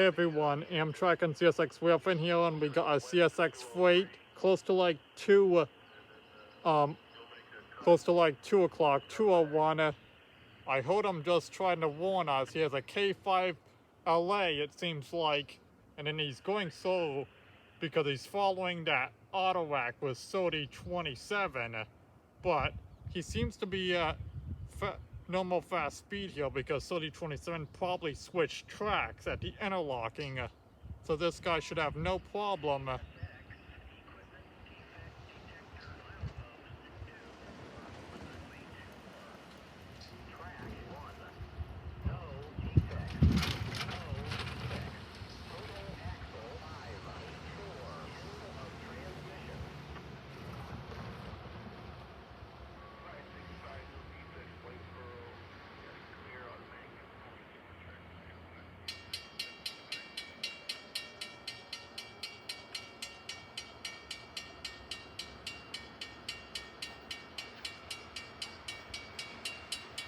Hey everyone, Amtrak and CSX. We're up in here and we got a CSX freight close to like 2 o'clock, 2:01. I heard him just trying to warn us. He has a K5 LA, it seems like, and then he's going slow because he's following that auto rack with 3027, but he seems to be at normal fast speed here because 3027 probably switched tracks at the interlocking, so this guy should have no problem.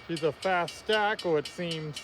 He's a fast stacker, it seems.